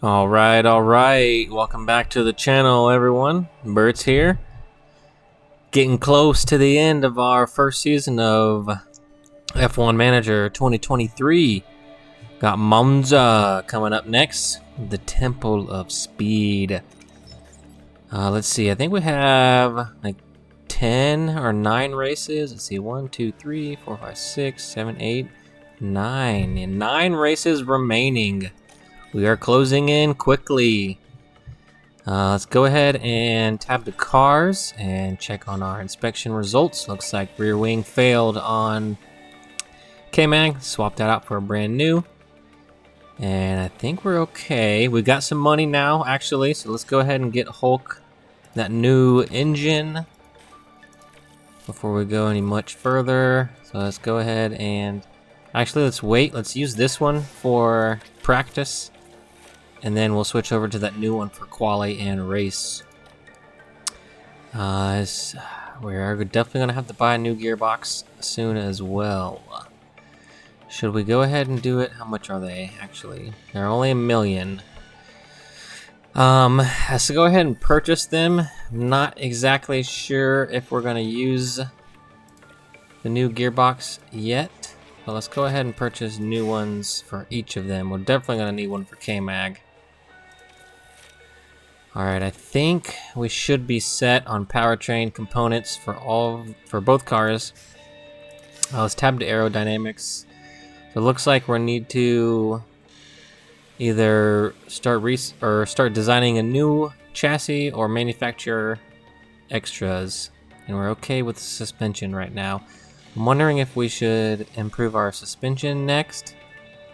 All right. Welcome back to the channel, everyone. Burt's here. Getting close to the end of our first season of F1 Manager 2023. Got Monza coming up next. The Temple of Speed. Let's see. I think we have like 10 or 9 races. Let's see. 1, 2, 3, 4, 5, 6, 7, 8, 9. And 9 races remaining. We are closing in quickly. Let's go ahead and tab the cars and check on our inspection results. Looks like rear wing failed on K-Mag. Swapped that out for a brand new. And I think we're okay. We got some money now, actually. So let's go ahead and get Hulk that new engine before we go any much further. So let's go ahead and actually let's wait. Let's use this one for practice. And then we'll switch over to that new one for quali and race. We're definitely going to have to buy a new gearbox soon as well. Should we go ahead and do it? How much are they, actually? They're only $1 million. So go ahead and purchase them. Not exactly sure if we're going to use the new gearbox yet. But let's go ahead and purchase new ones for each of them. We're definitely going to need one for K-Mag. Alright, I think we should be set on powertrain components for both cars. Let's tab to aerodynamics. So it looks like we need to either start designing a new chassis or manufacture extras. And we're okay with the suspension right now. I'm wondering if we should improve our suspension next,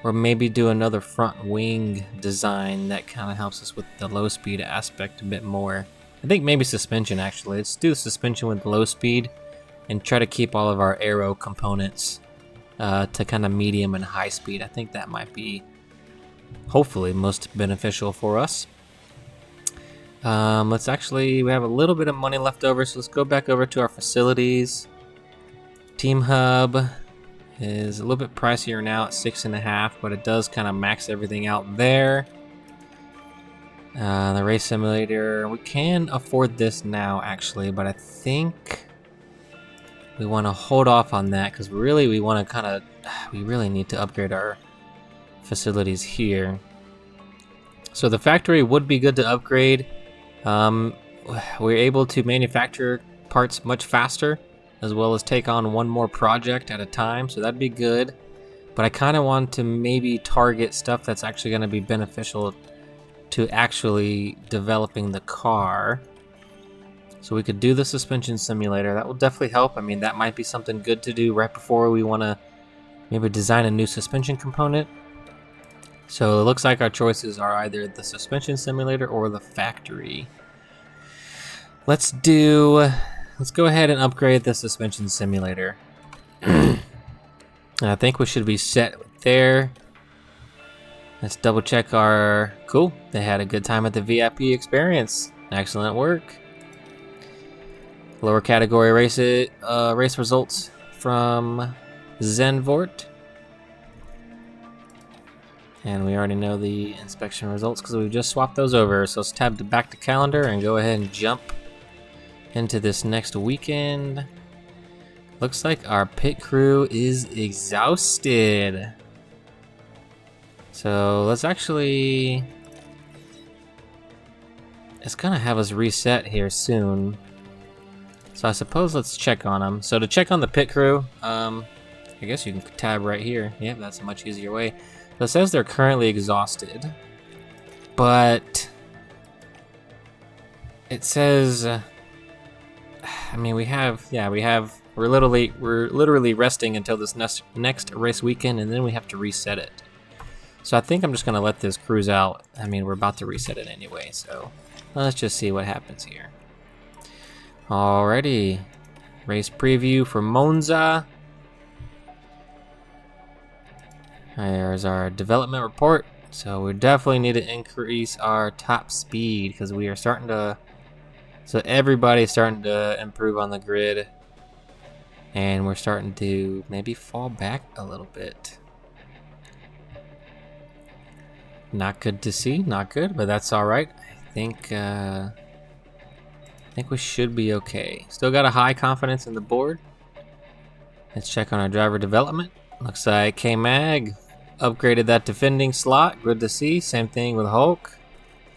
or maybe do another front wing design that kind of helps us with the low speed aspect a bit more. I think maybe suspension, actually. Let's do suspension with low speed and try to keep all of our aero components to kind of medium and high speed. I think that might be hopefully most beneficial for us. We have a little bit of money left over, so let's go back over to our facilities. Team Hub is a little bit pricier now at 6.5, but it does kind of max everything out there. The race simulator, we can afford this now actually, but I think we want to hold off on that because we really need to upgrade our facilities here. So the factory would be good to upgrade. We're able to manufacture parts much faster, as well as take on one more project at a time, so that'd be good. But I kind of want to maybe target stuff that's actually going to be beneficial to actually developing the car. So we could do the suspension simulator. That will definitely help. I mean, that might be something good to do right before we want to maybe design a new suspension component. So it looks like our choices are either the suspension simulator or the factory. Let's go ahead and upgrade the suspension simulator. I think we should be set there. Let's double check our... Cool. They had a good time at the VIP experience. Excellent work. Lower category race results from Zenvort. And we already know the inspection results because we've just swapped those over. So let's tab back to calendar and go ahead and jump into this next weekend. Looks like our pit crew is exhausted. So let's gonna have us reset here soon. So I suppose let's check on them. So to check on the pit crew, I guess you can tab right here. Yep, that's a much easier way. So it says they're currently exhausted, but it says, I mean, we're literally resting until this next race weekend, and then we have to reset it. So I think I'm just gonna let this cruise out. I mean, we're about to reset it anyway, so let's just see what happens here. Alrighty, race preview for Monza. There's our development report. So we definitely need to increase our top speed because we are starting to... So everybody's starting to improve on the grid. And we're starting to maybe fall back a little bit. Not good to see, not good, but that's all right. I think we should be okay. Still got a high confidence in the board. Let's check on our driver development. Looks like K-Mag upgraded that defending slot. Good to see. Same thing with Hulk.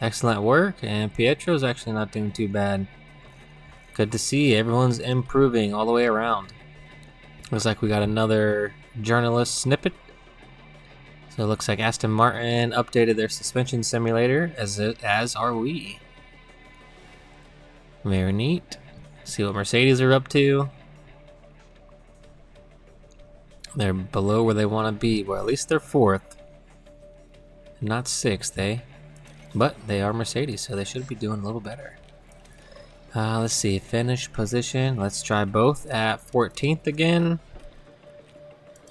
Excellent work. And Pietro's actually not doing too bad. Good to see. Everyone's improving all the way around. Looks like we got another journalist snippet. So it looks like Aston Martin updated their suspension simulator, as are we. Very neat. See what Mercedes are up to. They're below where they want to be. Well, at least they're 4th. Not 6th, eh? But they are Mercedes, so they should be doing a little better. Let's see. Finish position. Let's try both at 14th again.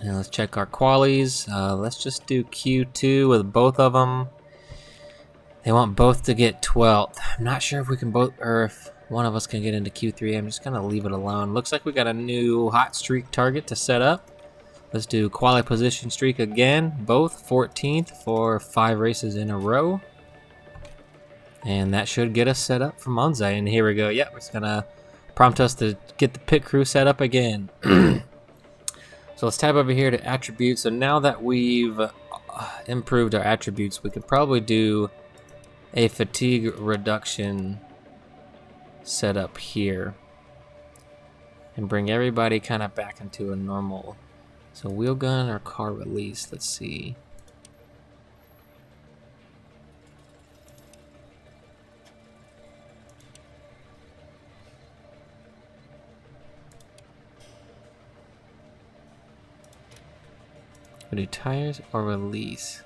And let's check our qualies. Let's just do Q2 with both of them. They want both to get 12th. I'm not sure if we can both, or if one of us can get into Q3. I'm just going to leave it alone. Looks like we got a new hot streak target to set up. Let's do quali position streak again. Both 14th for 5 races in a row. And that should get us set up for Monza. And here we go. Yep, it's going to prompt us to get the pit crew set up again. So let's tab over here to attributes. So now that we've improved our attributes, we could probably do a fatigue reduction setup here and bring everybody kind of back into a normal. So wheel gun or car release, let's see. We'll do tires or release.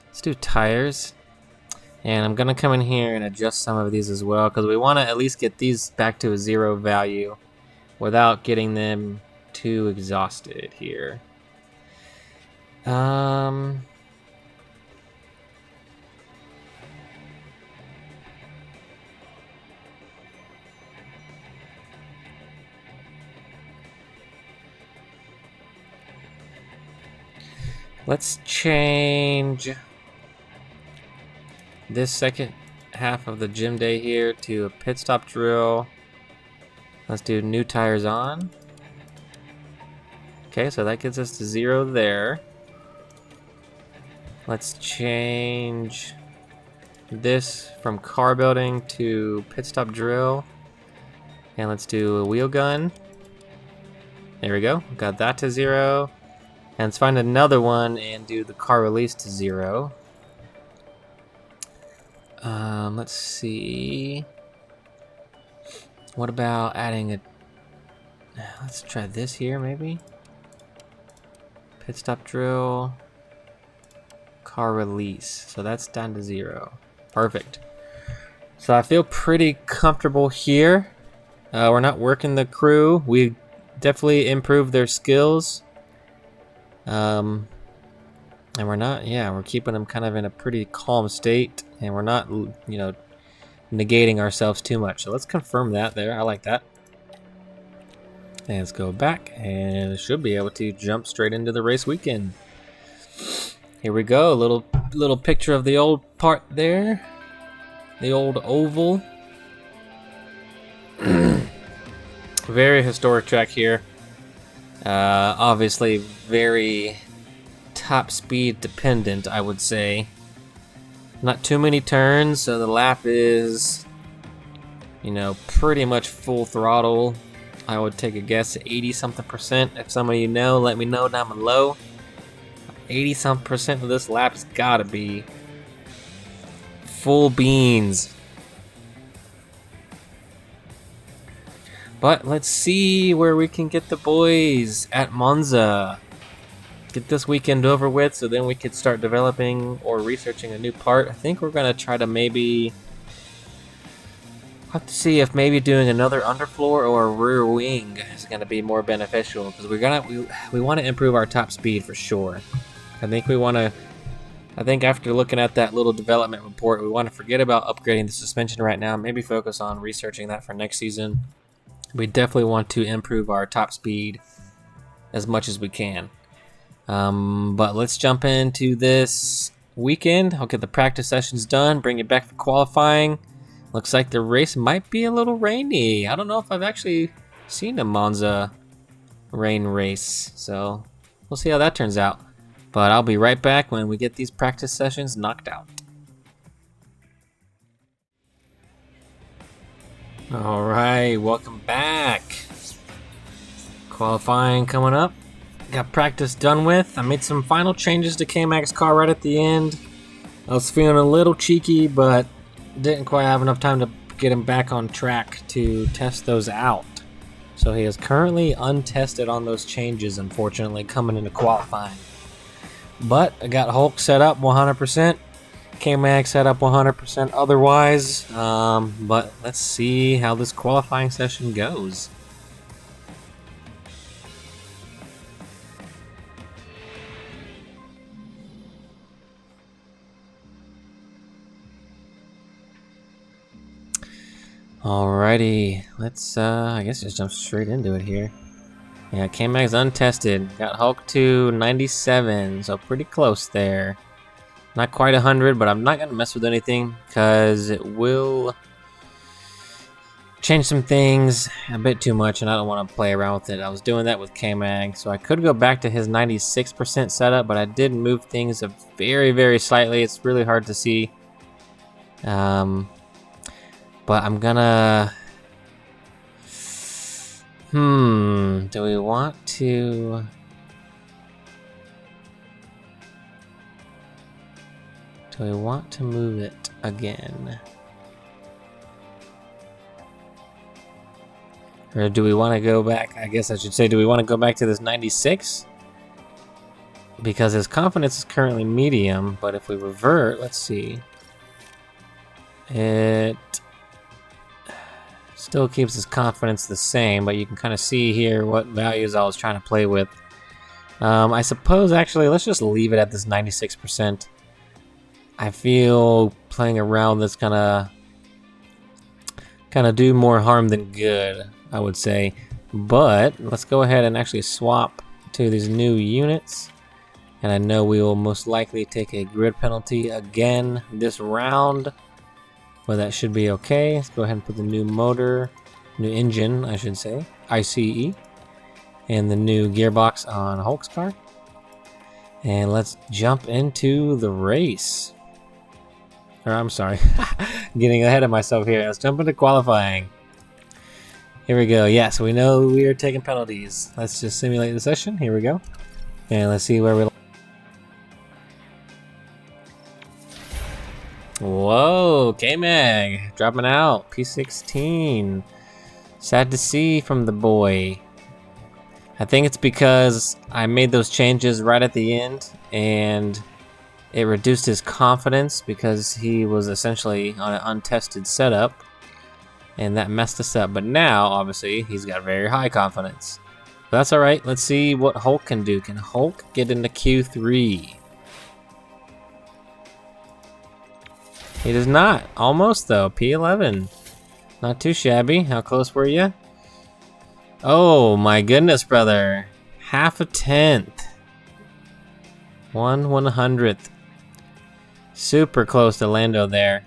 Let's do tires. And I'm gonna come in here and adjust some of these as well, because we want to at least get these back to a 0 value without getting them too exhausted here. Let's change this second half of the gym day here to a pit stop drill. Let's do new tires on. Okay, so that gets us to 0 there. Let's change this from car building to pit stop drill. And let's do a wheel gun. There we go, got that to 0. And let's find another one and do the car release to 0. Let's see. What about adding a... Let's try this here, maybe. Pit stop drill. Car release. So that's down to 0. Perfect. So I feel pretty comfortable here. We're not working the crew. We definitely improved their skills. And we're not, we're keeping them kind of in a pretty calm state, and we're not, negating ourselves too much. So let's confirm that there. I like that. And let's go back, and should be able to jump straight into the race weekend. Here we go. A little picture of the old part there, the old oval. Very historic track here. Obviously very top speed dependent, I would say. Not too many turns, so the lap is, pretty much full throttle. I would take a guess at 80-something%. If some of you know, let me know down below. 80-something% of this lap's gotta be full beans. But let's see where we can get the boys at Monza. Get this weekend over with, so then we could start developing or researching a new part. I think we're gonna try to maybe have to see if maybe doing another underfloor or a rear wing is gonna be more beneficial, because we want to improve our top speed for sure. I think after looking at that little development report, we want to forget about upgrading the suspension right now. Maybe focus on researching that for next season. We definitely want to improve our top speed as much as we can. But let's jump into this weekend. I'll get the practice sessions done, bring it back for qualifying. Looks like the race might be a little rainy. I don't know if I've actually seen a Monza rain race, so we'll see how that turns out. But I'll be right back when we get these practice sessions knocked out. All right, welcome back. Qualifying coming up. Got practice done with. I made some final changes to K-Mag's car right at the end. I was feeling a little cheeky, but didn't quite have enough time to get him back on track to test those out. So he is currently untested on those changes, unfortunately, coming into qualifying. But I got Hulk set up 100%. K-Mag set up 100% otherwise. But let's see how this qualifying session goes. Alrighty, let's I guess just jump straight into it here. Yeah, K-Mag's untested. Got Hulk to 97, so pretty close there. Not quite 100, but I'm not gonna mess with anything because it will change some things a bit too much, and I don't want to play around with it. I was doing that with K-Mag, so I could go back to his 96% setup, but I did move things very, very slightly. It's really hard to see. But I'm gonna... do we want to... Do we want to move it again? Or do we want to go back? I guess I should say, do we want to go back to this 96? Because his confidence is currently medium, but if we revert, let's see. It still keeps his confidence the same, but you can kind of see here what values I was trying to play with. I suppose, actually, let's just leave it at this 96%. I feel playing around this kind of do more harm than good, I would say. But let's go ahead and actually swap to these new units. And I know we will most likely take a grid penalty again this round. But that should be okay. Let's go ahead and put the new motor, new engine, I should say, ICE, and the new gearbox on Hulk's car. And let's jump into the race. Or I'm sorry, getting ahead of myself here. Let's jump into qualifying. Here we go. Yes, we know we are taking penalties. Let's just simulate the session. Here we go. And let's see where we... Whoa, K-Mag dropping out. P16. Sad to see from the boy. I think it's because I made those changes right at the end and it reduced his confidence because he was essentially on an untested setup and that messed us up. But now, obviously, he's got very high confidence. But that's alright. Let's see what Hulk can do. Can Hulk get into Q3? He does not. Almost, though. P11. Not too shabby. How close were you? Oh, my goodness, brother. Half a tenth. 1/100th. Super close to Lando there.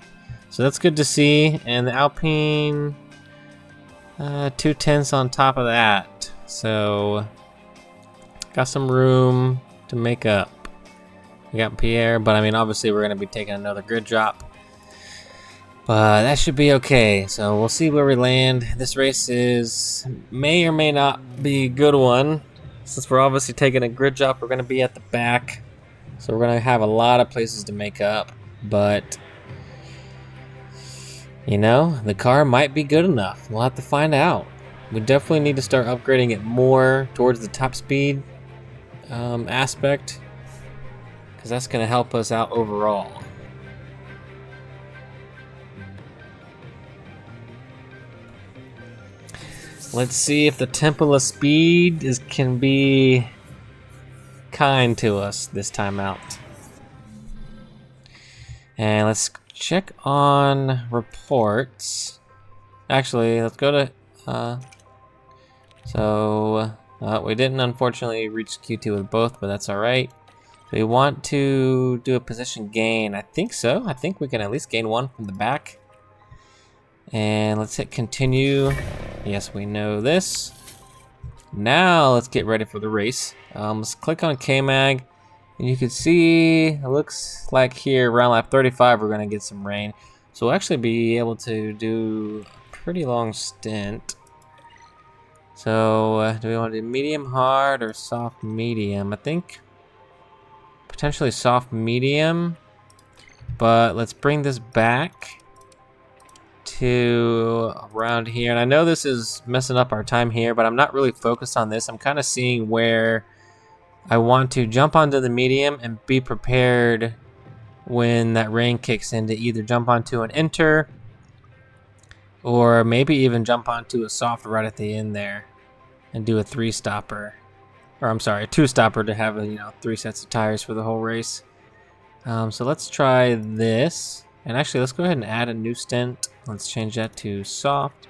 So that's good to see. And the Alpine, 2/10 on top of that. So, got some room to make up. We got Pierre, but I mean, obviously we're going to be taking another grid drop. But that should be okay. So we'll see where we land. This race may or may not be a good one. Since we're obviously taking a grid drop, we're going to be at the back. So we're going to have a lot of places to make up. But, you know, the car might be good enough. We'll have to find out. We definitely need to start upgrading it more towards the top speed aspect. Because that's going to help us out overall. Let's see if the Temple of Speed can be kind to us this time out. And let's check on reports. Actually, let's go to... we didn't unfortunately reach Q2 with both, but that's alright. Do we want to do a position gain? I think so. I think we can at least gain one from the back. And let's hit continue. Yes, we know this. Now let's get ready for the race. Let's click on K-Mag. And you can see, it looks like here around lap 35 we're gonna get some rain. So we'll actually be able to do a pretty long stint. So do we want to do medium hard or soft medium? I think potentially soft medium, but let's bring this back to around here. And I know this is messing up our time here, but I'm not really focused on this. I'm kind of seeing where I want to jump onto the medium and be prepared when that rain kicks in to either jump onto an enter or maybe even jump onto a soft right at the end there and do a 3-stopper. Or I'm sorry, a 2-stopper to have 3 sets of tires for the whole race. So let's try this. And actually, let's go ahead and add a new stint. Let's change that to soft.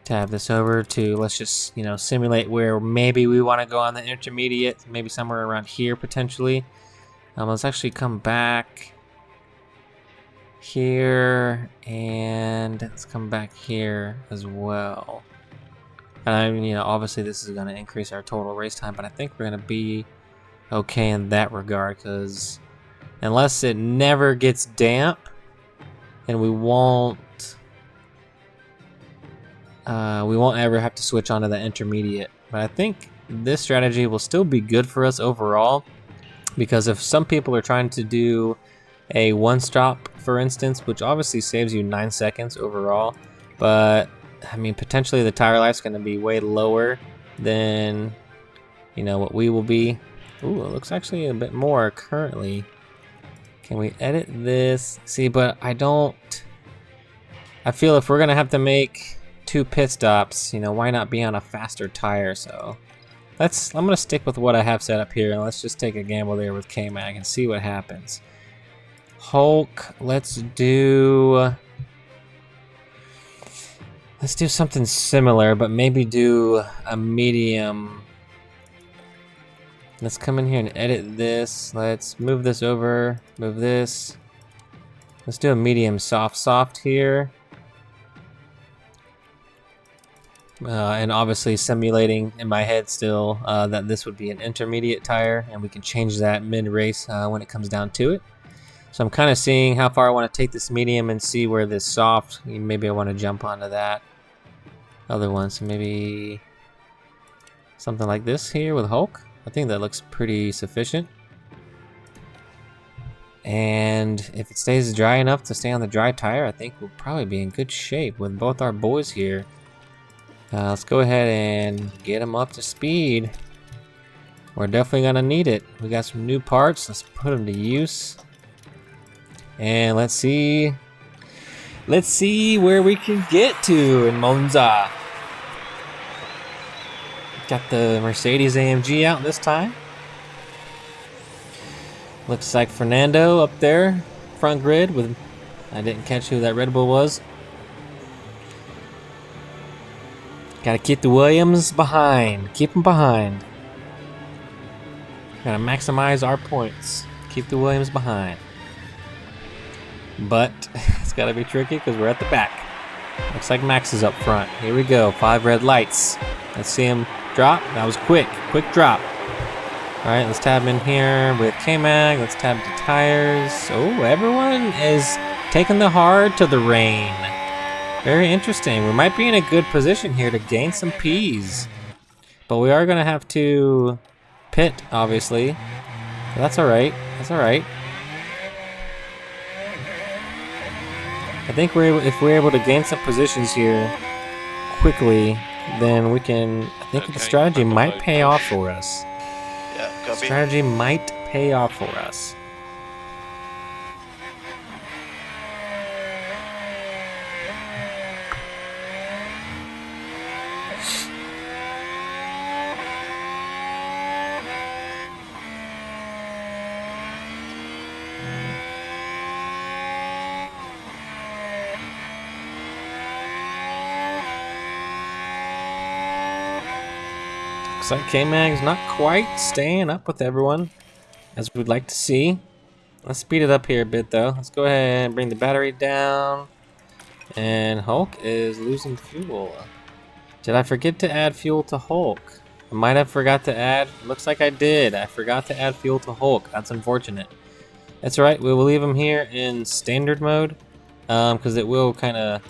Tab this over to, let's just, simulate where maybe we want to go on the intermediate, maybe somewhere around here potentially. Let's actually come back here, and let's come back here as well. And obviously this is going to increase our total race time, but I think we're going to be okay in that regard, because unless it never gets damp, then we won't ever have to switch onto the intermediate. But I think this strategy will still be good for us overall, because if some people are trying to do a 1-stop, for instance, which obviously saves you 9 seconds overall, but I mean potentially the tire life's going to be way lower than what we will be. Ooh, it looks actually a bit more currently. Can we edit this? See, but I feel if we're gonna have to make 2 pit stops, why not be on a faster tire? So I'm gonna stick with what I have set up here, and let's just take a gamble there with K-Mag and see what happens. Hulk, let's do something similar, but maybe do a medium. Let's come in here and edit this. Let's move this over, move this. Let's do a medium soft here. And obviously simulating in my head still that this would be an intermediate tire, and we can change that mid-race when it comes down to it. So I'm kind of seeing how far I want to take this medium and see where this soft, maybe I want to jump onto that other one. So maybe something like this here with Hulk. I think that looks pretty sufficient. And if it stays dry enough to stay on the dry tire, I think we'll probably be in good shape with both our boys here. Let's go ahead and get them up to speed. We're definitely gonna need it. We got some new parts. Let's put them to use. And let's see where we can get to in Monza. Got the Mercedes AMG out this time. Looks like Fernando up there, front grid with, I didn't catch who that Red Bull was. Gotta keep the Williams behind, keep them behind. Gotta maximize our points, keep the Williams behind. But it's gotta be tricky because we're at the back. Looks like Max is up front. Here we go, 5 red lights. Let's see him drop. That was quick drop. All right, let's tab in here with K-Mag. Let's tab to tires. Oh, everyone is taking the hard to the rain. Very interesting. We might be in a good position here to gain some P's. But we are gonna have to pit, obviously. But that's all right, that's all right. I think if we're able to gain some positions here quickly, then we can, I think the strategy might pay off for us. Yeah, copy. Strategy might pay off for us. Looks like K-Mag's not quite staying up with everyone. as we'd like to see. Let's speed it up here a bit though. Let's go ahead and bring the battery down. And Hulk is losing fuel. Did I forget to add fuel to Hulk? I might have forgot to add. Looks like I did. I forgot to add fuel to Hulk. That's unfortunate. That's alright. We will leave him here in standard mode. Because it will kind of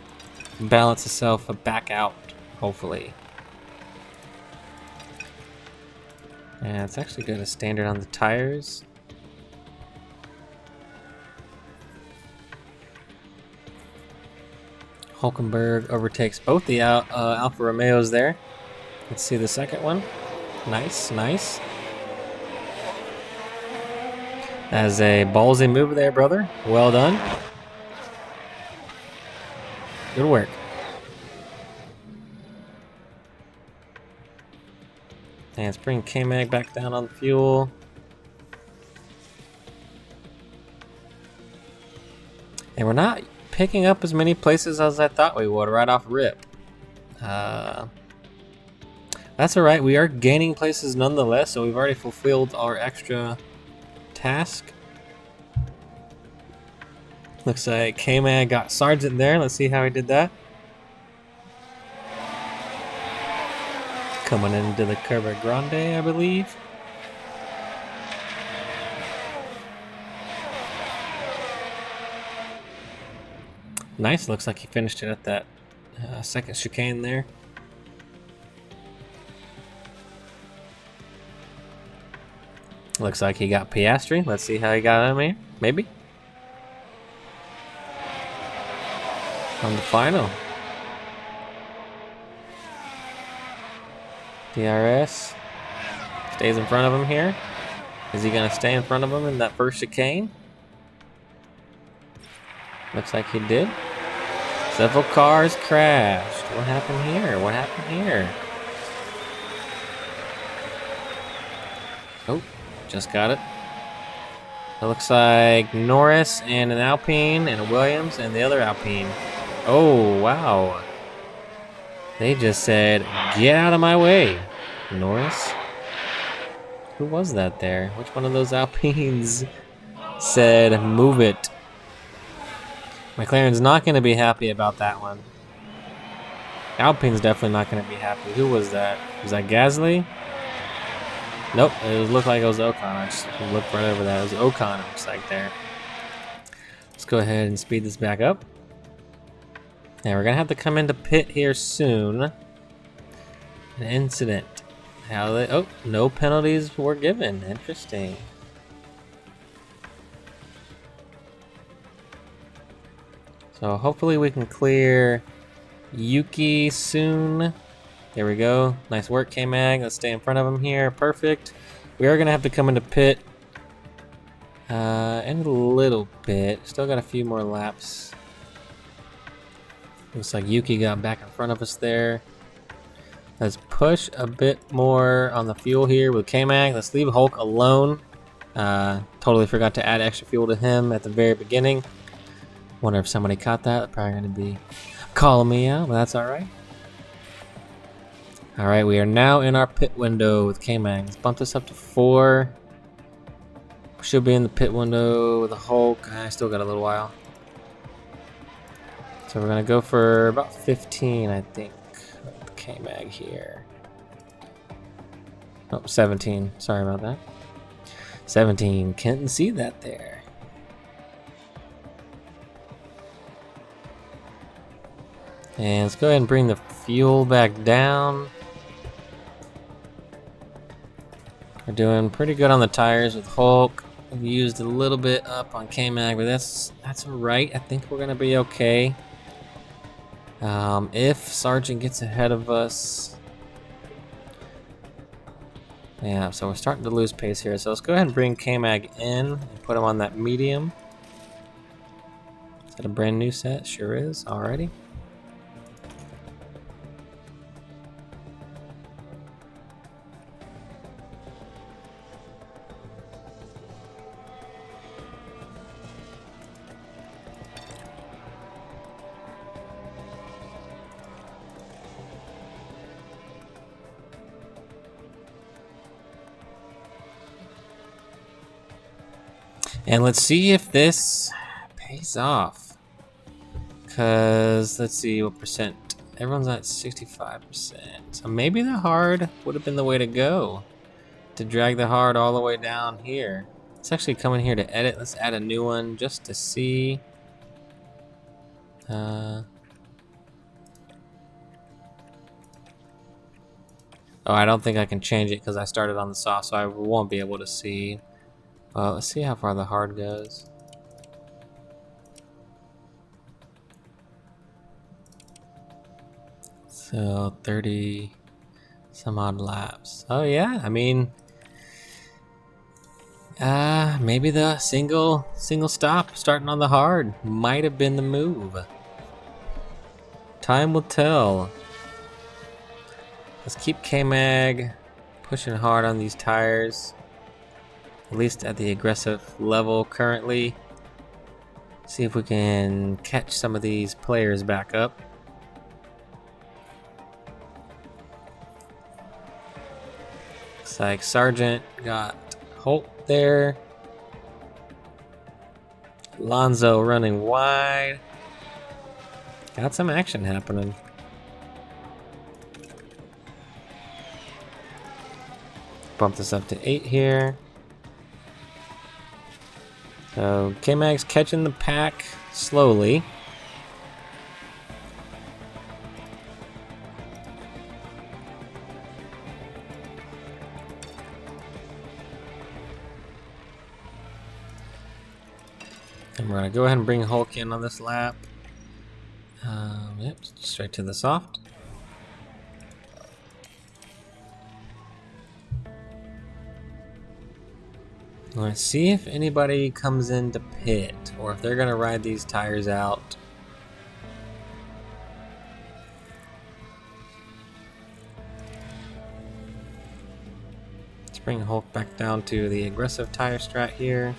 balance itself back out, hopefully. Yeah, it's actually good as standard on the tires. Hulkenberg overtakes both the Alfa Romeos there. Let's see the second one. Nice, nice. That's a ballsy move there, brother. Well done. Good work. And let's bring K-Mag back down on the fuel. And we're not picking up as many places as I thought we would right off rip. That's alright, we are gaining places nonetheless, so we've already fulfilled our extra task. Looks like K-Man got Sergeant there. Let's see how he did that. Coming into the Curva Grande, I believe. Nice, looks like he finished it at that second chicane there. Looks like he got Piastri. Let's see how he got him here. Maybe. On the final. DRS stays in front of him here. Is he going to stay in front of him in that first chicane? Looks like he did. Several cars crashed. What happened here? What happened here? Oh, just got it. It looks like Norris and an Alpine and a Williams and the other Alpine. Oh, wow. They just said, get out of my way, Norris. Who was that there? Which one of those Alpines said, move it? McLaren's not going to be happy about that one. Alpine's definitely not going to be happy. Who was that? Was that Gasly? Nope, it looked like it was Ocon. I just looked right over that. It was Ocon, it looks like there. Let's go ahead and speed this back up. Now we're going to have to come into pit here soon. An incident. Oh, no penalties were given. Interesting. So hopefully we can clear Yuki soon. There we go. Nice work, K-Mag. Let's stay in front of him here. Perfect. We are going to have to come into pit in a little bit. Still got a few more laps. Looks like Yuki got back in front of us there. Let's push a bit more on the fuel here with K-Mag. Let's leave Hulk alone. Totally forgot to add extra fuel to him at the very beginning. Wonder if somebody caught that. They're probably going to be calling me out, but that's alright. Alright, we are now in our pit window with K-Mag. Let's bump this up to 4. Should be in the pit window with the Hulk. I still got a little while. So we're going to go for about 15, I think. With K-Mag here. Oh, 17. Sorry about that. 17. Can't see that there. And let's go ahead and bring the fuel back down. We're doing pretty good on the tires with Hulk. We used a little bit up on K-Mag, but that's alright. I think we're gonna be okay. If Sargent gets ahead of us. Yeah, so we're starting to lose pace here. So let's go ahead and bring K-Mag in and put him on that medium. Is that a brand new set? Sure is. Alrighty. And let's see if this pays off. Cause let's see what percent. Everyone's at 65%. So maybe the hard would have been the way to go. To drag the hard all the way down here. Let's actually come in here to edit. Let's add a new one just to see. Oh, I don't think I can change it because I started on the soft, so I won't be able to see. Well, let's see how far the hard goes. So 30 some odd laps. Oh yeah, I mean, maybe the single stop starting on the hard might have been the move. Time will tell. Let's keep K-Mag pushing hard on these tires, at least at the aggressive level currently. See if we can catch some of these players back up. Looks like Sargent got Holt there. Alonso running wide. Got some action happening. Bump this up to 8 here. So K-Mag's catching the pack slowly. And we're gonna go ahead and bring Hulk in on this lap. Yep, straight to the soft. Let's see if anybody comes into pit or if they're gonna ride these tires out. Let's bring Hulk back down to the aggressive tire strat here.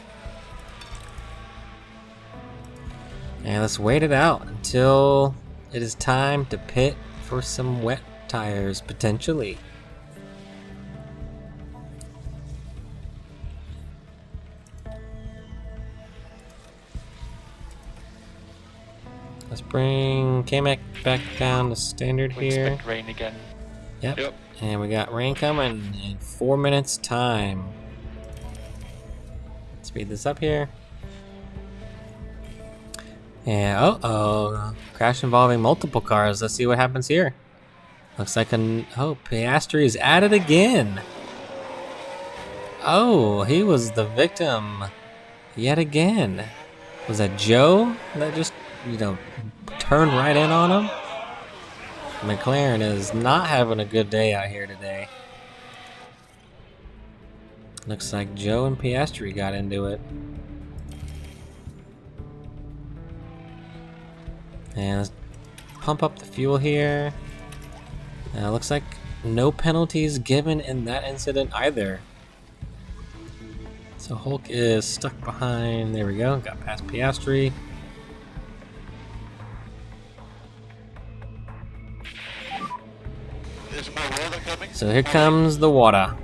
And let's wait it out until it is time to pit for some wet tires, potentially. Let's bring K-Mac back down to standard We here. expect rain again. Yep. And we got rain coming in 4 minutes time. Speed this up here. And crash involving multiple cars. Let's see what happens here. Looks like Piastri is at it again. Oh, he was the victim yet again. Was that Joe that just, turned right in on him? McLaren is not having a good day out here today. Looks like Joe and Piastri got into it. And let's pump up the fuel here. Looks like no penalties given in that incident either. So Hulk is stuck behind. There we go. Got past Piastri. There's more water coming. So here comes the water.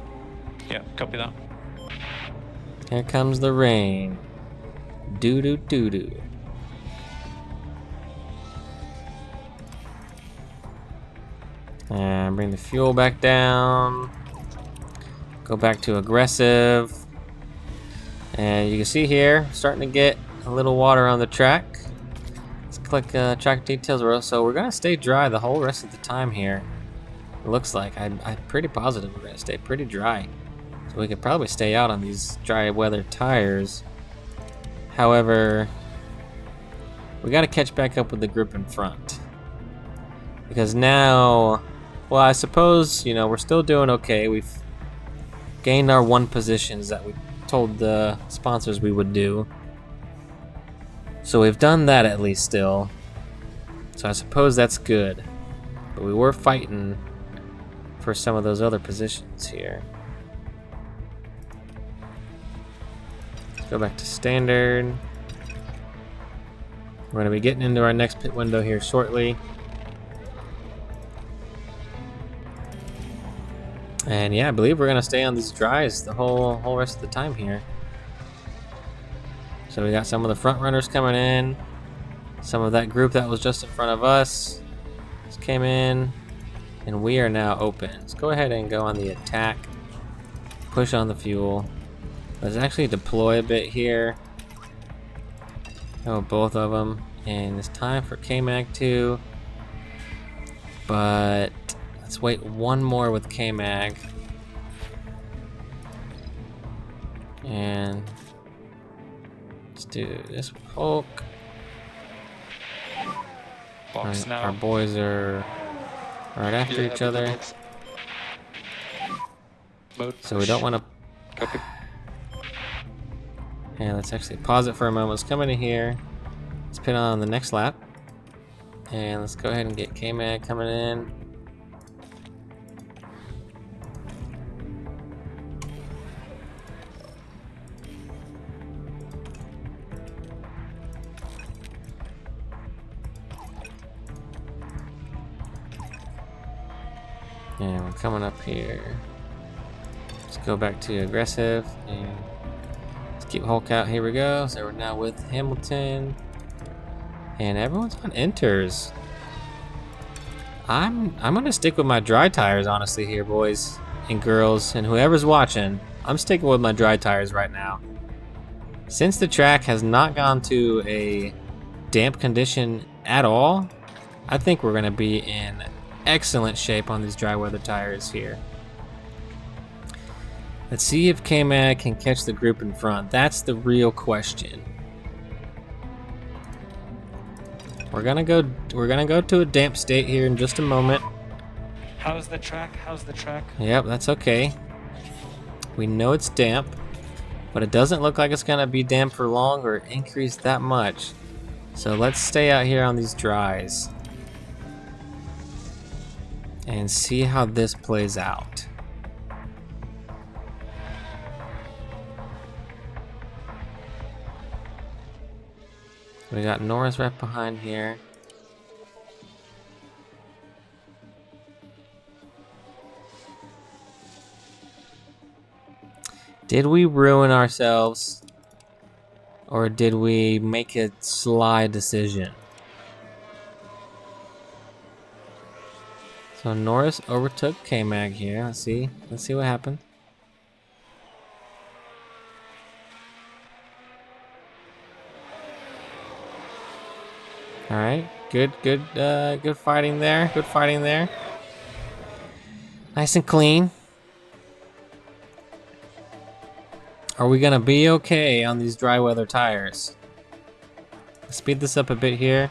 Yeah, copy that. Here comes the rain. Doo doo doo doo. And bring the fuel back down. Go back to aggressive. And you can see here, starting to get a little water on the track. Let's click track details. So we're gonna stay dry the whole rest of the time here. It looks like I'm pretty positive we're gonna stay pretty dry. So we could probably stay out on these dry weather tires. However, we gotta catch back up with the group in front. Because now, well, I suppose, we're still doing okay. We've gained our 1 positions that we told the sponsors we would do. So we've done that at least still. So I suppose that's good. But we were fighting for some of those other positions here. Let's go back to standard. We're going to be getting into our next pit window here shortly. And yeah, I believe we're gonna stay on these dries the whole rest of the time here. So we got some of the front runners coming in. Some of that group that was just in front of us just came in. And we are now open. Let's go ahead and go on the attack. Push on the fuel. Let's actually deploy a bit here. Oh, both of them. And it's time for K-Mag 2. But let's wait one more with K-Mag. And let's do this with Hulk. Box now. Our boys are right after each other. So we don't want to. Copy. And let's actually pause it for a moment. Let's come into here. Let's put on the next lap. And let's go ahead and get K-Mag coming in. And we're coming up here. Let's go back to aggressive and let's keep Hulk out. Here we go. So we're now with Hamilton. And everyone's on inters. I'm gonna stick with my dry tires honestly here, boys and girls, and whoever's watching. I'm sticking with my dry tires right now. Since the track has not gone to a damp condition at all, I think we're gonna be in excellent shape on these dry weather tires here. Let's see if K-Mag can catch the group in front. That's the real question. We're gonna go to a damp state here in just a moment. How's the track? How's the track? Yep, that's okay. We know it's damp, but it doesn't look like it's gonna be damp for long or increase that much. So let's stay out here on these dries and see how this plays out. We got Norris right behind here. Did we ruin ourselves? Or did we make a sly decision? So Norris overtook K-Mag here. Let's see what happened. All right, good fighting there. Good fighting there. Nice and clean. Are we gonna be okay on these dry weather tires? Let's speed this up a bit here.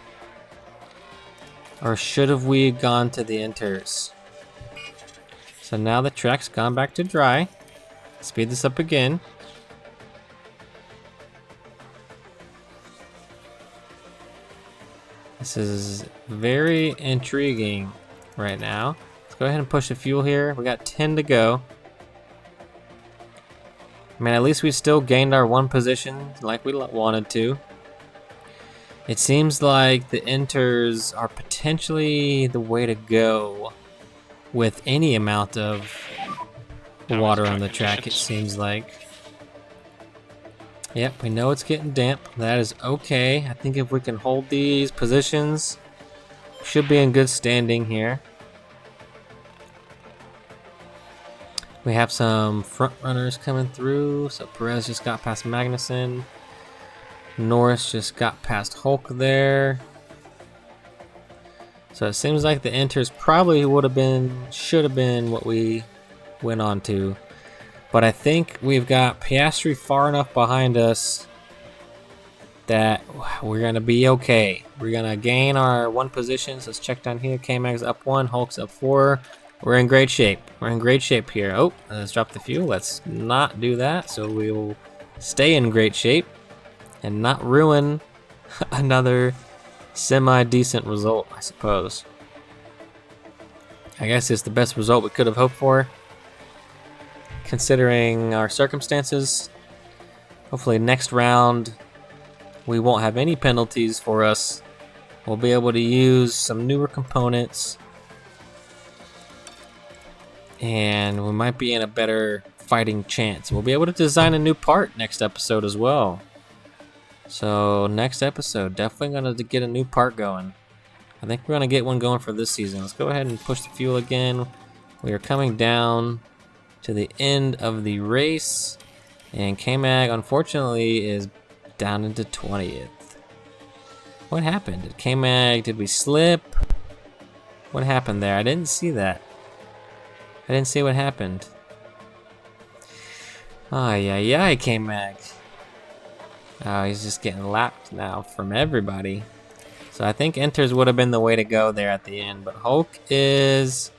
Or should have we gone to the inters? So now the track's gone back to dry. Speed this up again. This is very intriguing right now. Let's go ahead and push the fuel here. We got 10 to go. I mean, at least we still gained our one position like we wanted to. It seems like the inters are potentially the way to go with any amount of water on the track, it seems like. Yep, we know it's getting damp. That is okay. I think if we can hold these positions, we should be in good standing here. We have some front runners coming through. So Perez just got past Magnussen. Norris just got past Hulk there. So it seems like the inters probably should have been what we went on to. But I think we've got Piastri far enough behind us that we're going to be okay. We're going to gain our one positions. Let's check down here. K-Mag's up 1, Hulk's up 4. We're in great shape. We're in great shape here. Oh, let's drop the fuel. Let's not do that. So we will stay in great shape and not ruin another semi-decent result, I suppose. I guess it's the best result we could have hoped for, considering our circumstances. Hopefully next round we won't have any penalties for us. We'll be able to use some newer components and we might be in a better fighting chance. We'll be able to design a new part next episode as well. So next episode, definitely gonna get a new part going. I think we're gonna get one going for this season. Let's go ahead and push the fuel again. We are coming down to the end of the race, and K-Mag unfortunately is down into 20th. What happened? Did we slip? What happened there? I didn't see that. I didn't see what happened. Ay, ay, ay, K-Mag. Oh, he's just getting lapped now from everybody. So I think enters would have been the way to go there at the end. But Hulk is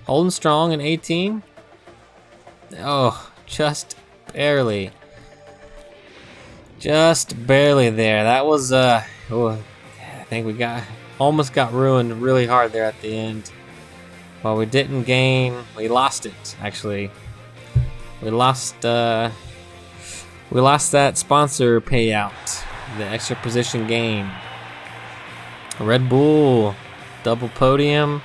holding strong in 18. Oh, just barely. Just barely there. That was, I think we almost got ruined really hard there at the end. Well, we didn't gain, we lost it, actually. We lost that sponsor payout, the extra position gain. Red Bull, double podium.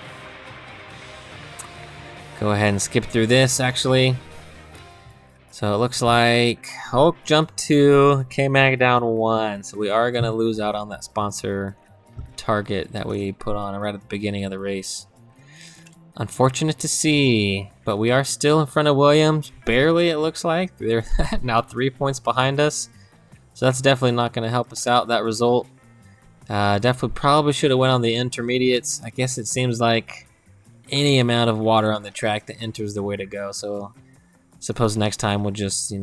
Go ahead and skip through this, actually. So it looks like Hulk jumped 2, K-Mag down 1. So we are going to lose out on that sponsor target that we put on right at the beginning of the race. Unfortunate to see, but we are still in front of Williams, barely it looks like. They're now 3 points behind us. So that's definitely not going to help us out, that result. Definitely probably should have went on the intermediates. I guess it seems like any amount of water on the track, the inter's the way to go. So suppose next time we'll just,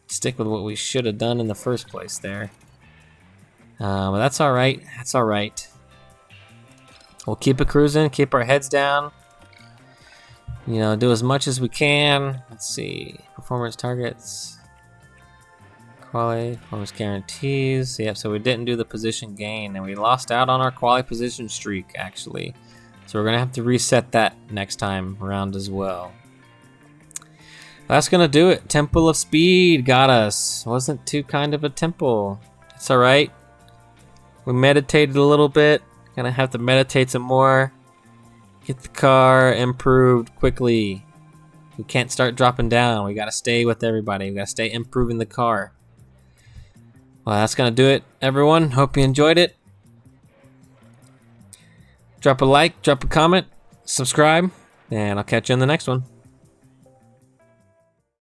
stick with what we should have done in the first place there. But that's all right. That's all right. We'll keep it cruising, keep our heads down. Do as much as we can. Let's see. Performance targets. Quali, performance guarantees. Yep, so we didn't do the position gain, and we lost out on our quali position streak, actually. So we're going to have to reset that next time around as well. That's going to do it. Temple of Speed got us. Wasn't too kind of a temple. It's all right. We meditated a little bit. Gonna have to meditate some more. Get the car improved quickly. We can't start dropping down. We gotta stay with everybody. We gotta stay improving the car. Well, that's gonna do it, everyone. Hope you enjoyed it. Drop a like, drop a comment, subscribe, and I'll catch you in the next one.